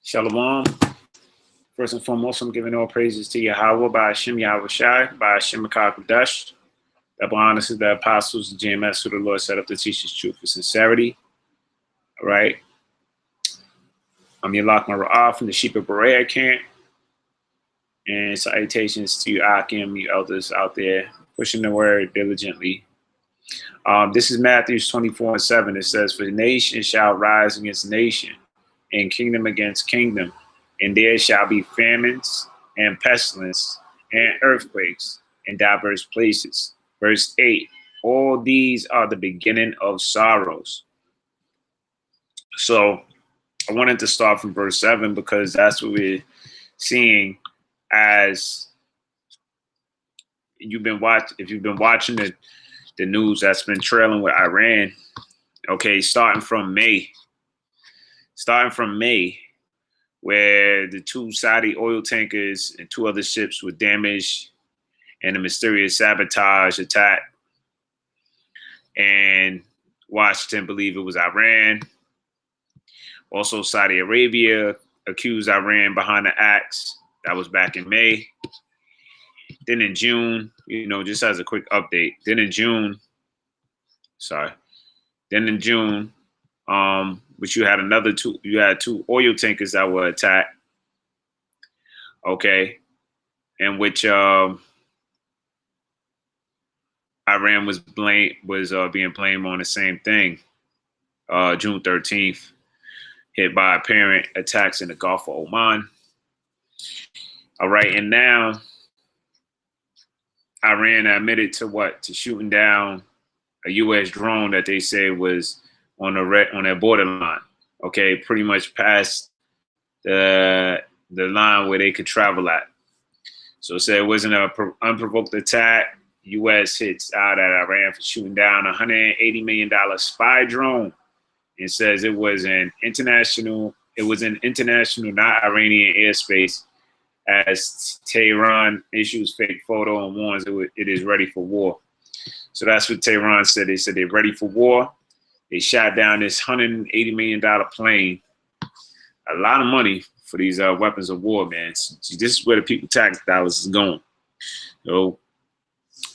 Shalom. First and foremost, I'm giving all praises to Yahweh by Hashem Yahweh Shai, by Hashem Akakudash. Double honors to the apostles, the GMS, who the Lord set up to teach his truth with sincerity. All right. I'm Yalak Mara'ah from the Sheep of Berea camp. And salutations to you, Akim, you elders out there, pushing the word diligently. This is Matthew 24:7. It says, "For nation shall rise against nation, and kingdom against kingdom, and there shall be famines and pestilence and earthquakes in diverse places." Verse 8, all these are the beginning of sorrows. So I wanted to start from verse 7 because that's what we're seeing as if you've been watching the news that's been trailing with Iran. Okay, starting from May, where the two Saudi oil tankers and two other ships were damaged in a mysterious sabotage attack. And Washington believed it was Iran. Also, Saudi Arabia accused Iran behind the acts. That was back in May. Then in June, just as a quick update, which you had two oil tankers that were attacked. Okay. In which Iran was being blamed on the same thing. June 13th, hit by apparent attacks in the Gulf of Oman. All right, and now Iran admitted to shooting down a U.S. drone that they said was on their borderline. Okay, pretty much past the line where they could travel at. So it said it wasn't an unprovoked attack. U.S. hits out at Iran for shooting down a $180 million spy drone, and says it was in international, not Iranian airspace, as Tehran issues fake photo and warns it is ready for war. So that's what Tehran said. They said they're ready for war. They shot down this $180 million plane. A lot of money for these weapons of war, man. So this is where the people tax dollars is going. So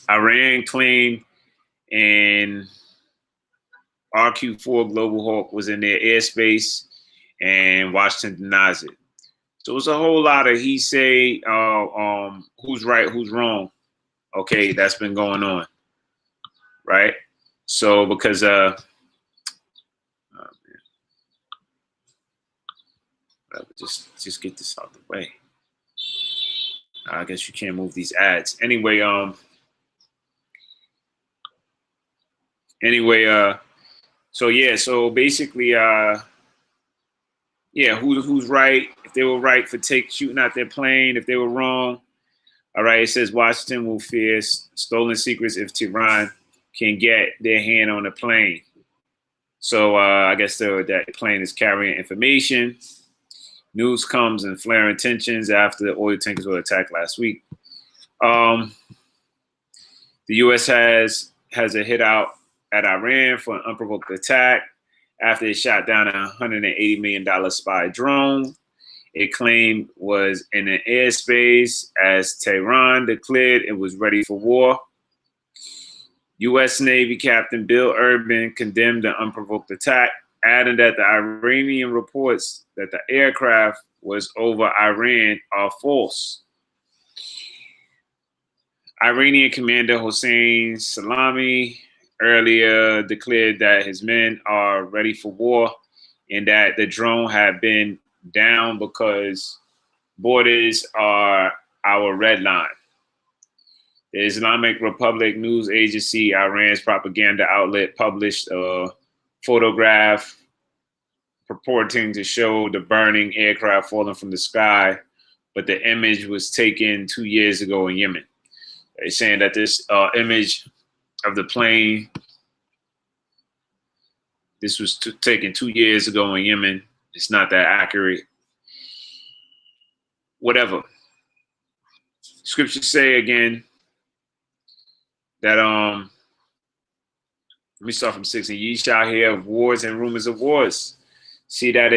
Iran claimed and RQ-4 Global Hawk was in their airspace, and Washington denies it. So it's a whole lot of he say, who's right, who's wrong. Okay, that's been going on, right? So because just get this out the way. I guess you can't move these ads anyway. So yeah, so basically, who's right? If they were right for shooting out their plane, if they were wrong, all right. It says Washington will fear stolen secrets if Tehran can get their hand on the plane. So I guess that plane is carrying information. News comes and flaring tensions after the oil tankers were attacked last week. The U.S. has a hit out at Iran for an unprovoked attack after it shot down a $180 million spy drone. It claimed was in an airspace as Tehran declared it was ready for war. U.S. Navy Captain Bill Urban condemned the unprovoked attack, adding that the Iranian reports that the aircraft was over Iran are false. Iranian Commander Hossein Salami earlier declared that his men are ready for war and that the drone had been down because borders are our red line. The Islamic Republic News Agency, Iran's propaganda outlet, published a photograph purporting to show the burning aircraft falling from the sky, but the image was taken 2 years ago in Yemen. They're saying that this image of the plane, this was taken 2 years ago in Yemen. It's not that accurate. Whatever. Scriptures say again that let me start from 6. And ye shall hear of wars and rumors of wars. See that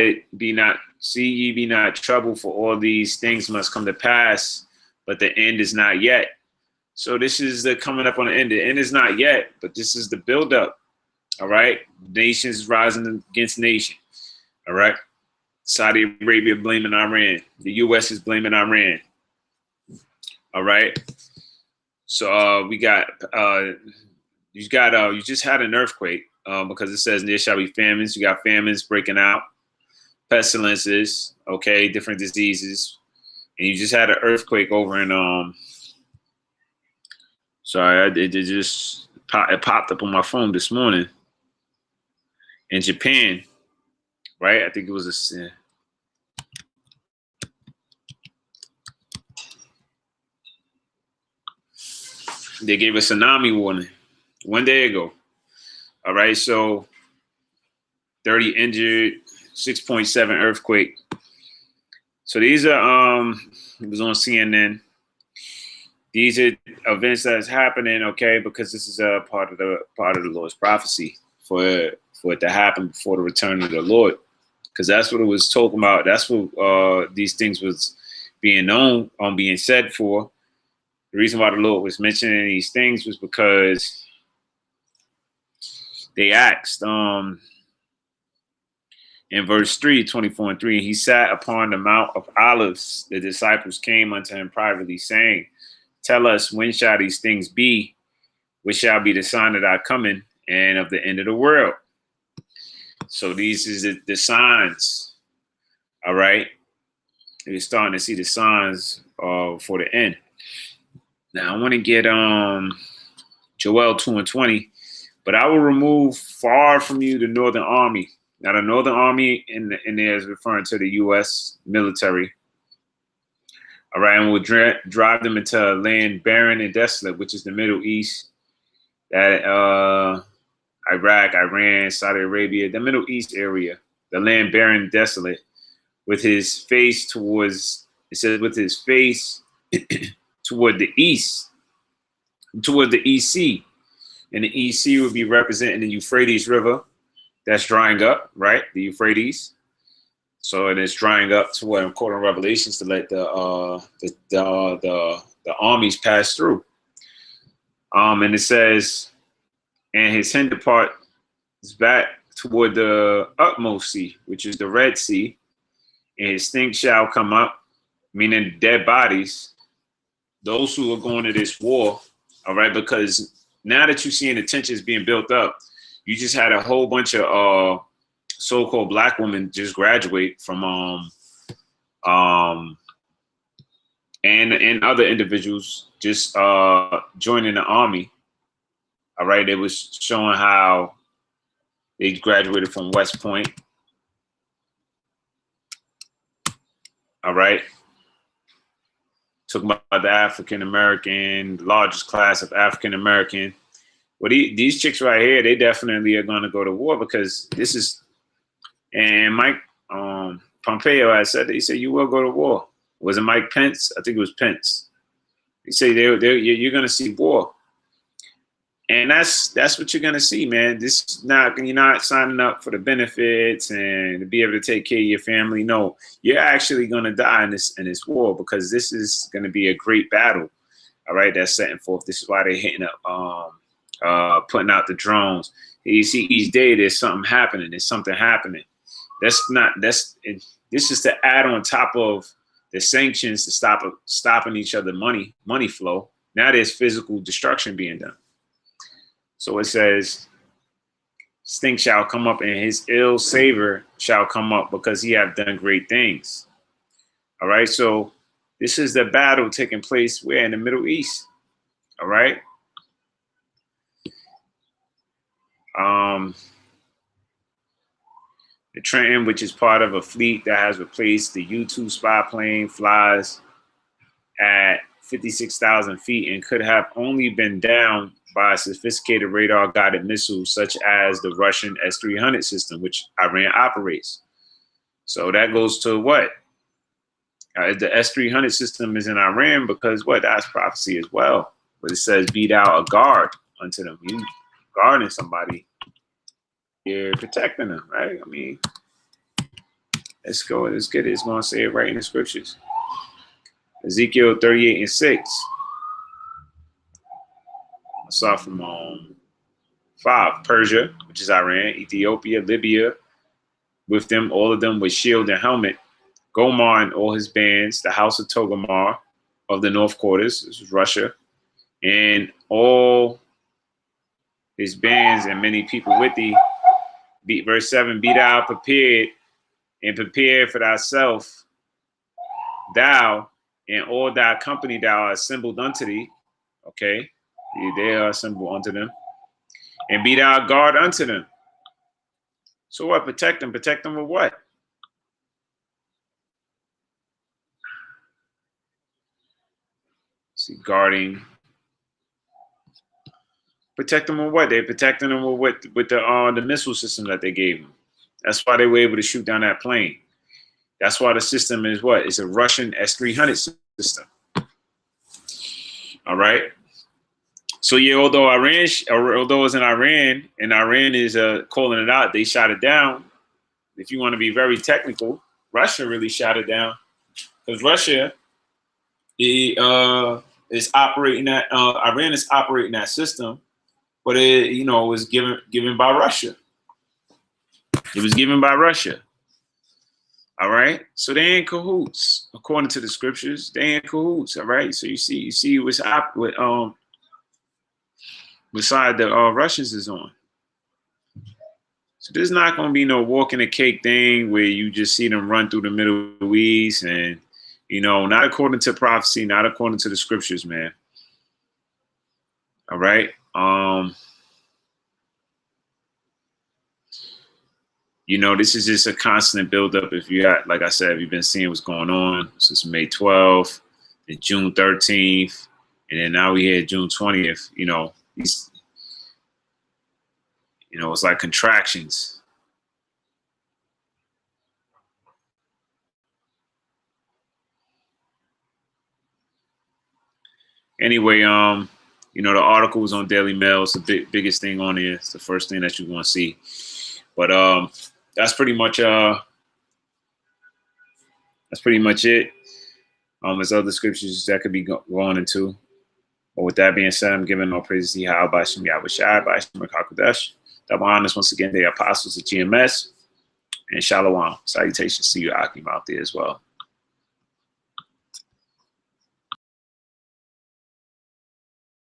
see ye be not troubled, for all these things must come to pass, but the end is not yet. So this is the coming up on the end. The end is not yet, but this is the buildup. All right. Nations rising against nation. All right. Saudi Arabia blaming Iran. The U.S. is blaming Iran. All right. So we got you just had an earthquake because it says there shall be famines. You got famines breaking out, pestilences, okay, different diseases, and you just had an earthquake over in sorry, it popped up on my phone this morning in Japan, right? I think it was they gave a tsunami warning 1 day ago. All right, so 30 injured, 6.7 earthquake. So these are it was on CNN. These are events that's happening, okay, because this is a part of the Lord's prophecy for it to happen before the return of the Lord, because that's what it was talking about. That's what these things was being known being said for. The reason why the Lord was mentioning these things was because they asked in verse 3, 24 and 3, and he sat upon the Mount of Olives. The disciples came unto him privately, saying, tell us, when shall these things be? Which shall be the sign of thy coming and of the end of the world? So these is the signs. All right. We're starting to see the signs for the end. Now I want to get Joel 2 and 20. But I will remove far from you the northern army. Now the northern army in there is referring to the U.S. military. All right, and we'll drive them into a land barren and desolate, which is the Middle East, that Iraq, Iran, Saudi Arabia, the Middle East area, the land barren and desolate, with his face towards, it says, with his face toward the east, toward the EC. And the EC would be representing the Euphrates River that's drying up, right? The Euphrates. So it is drying up to what I'm quoting Revelations to let the armies pass through. And it says, and his hinder part is back toward the utmost sea, which is the Red Sea, and his stink shall come up, meaning dead bodies, those who are going to this war, all right, because now that you're seeing the tensions being built up, you just had a whole bunch of so-called black women just graduate from and other individuals just joining the army. All right, it was showing how they graduated from West Point. All right, talking about the African American, largest class of African American. Well, these chicks right here, they definitely are going to go to war, because this is. And Mike Pompeo has said that. He said, you will go to war. Was it Mike Pence? I think it was Pence. He said you're going to see war. And that's what you're going to see, man. You're not signing up for the benefits and to be able to take care of your family. No, you're actually going to die in this war, because this is going to be a great battle. All right, that's setting forth. This is why they're hitting up, putting out the drones. You see each day there's something happening. There's something happening. This is to add on top of the sanctions to stopping each other money flow. Now there's physical destruction being done. So it says, stink shall come up, and his ill savor shall come up, because he have done great things. All right, so this is the battle taking place where? In the Middle East. All right. The Trenton, which is part of a fleet that has replaced the U-2 spy plane, flies at 56,000 feet and could have only been downed by sophisticated radar-guided missiles such as the Russian S-300 system, which Iran operates. So that goes to what? The S-300 system is in Iran because what? That's prophecy as well. But it says, be thou a guard unto them. You guarding somebody, you're protecting them, right? I mean, Let's go. Let's get it. It's going to say it right in the scriptures. Ezekiel 38:6. I'll start from 5. Persia, which is Iran, Ethiopia, Libya, with them, all of them with shield and helmet. Gomar and all his bands, the house of Togarmah of the north quarters, this is Russia, and all his bands and many people with thee. Verse 7, be thou prepared and prepare for thyself, thou and all thy company thou art assembled unto thee. Okay, they are assembled unto them. And be thou guard unto them. So what? Protect them. Protect them with what? See, guarding. Protect them with what? They're protecting them with the missile system that they gave them. That's why they were able to shoot down that plane. That's why the system is what? It's a Russian S-300 system. All right. So yeah, although it's in Iran, and Iran is calling it out, they shot it down. If you want to be very technical, Russia really shot it down, because Russia is operating that. Iran is operating that system, but it was given by Russia. It was given by Russia. All right. So they in cahoots, according to the scriptures. They in cahoots. All right. So you see what's beside the Russians is on. So there's not going to be no walk in the cake thing where you just see them run through the Middle East and, not according to prophecy, not according to the scriptures, man. All right. This is just a constant buildup. If you got, like I said, if you've been seeing what's going on since May 12th and June 13th, and then now we had June 20th, it's like contractions. Anyway, the article was on Daily Mail. It's the biggest thing on there. It's the first thing that you're going to see. But that's pretty much it. There's other scriptures that could be going into. But with that being said, I'm giving all praises to Yahweh B'Shem Yahweh Shai B'Shem HaKadosh. Double honors once again, the apostles of GMS, and Shalom. Salutations to you, Akim, out there as well.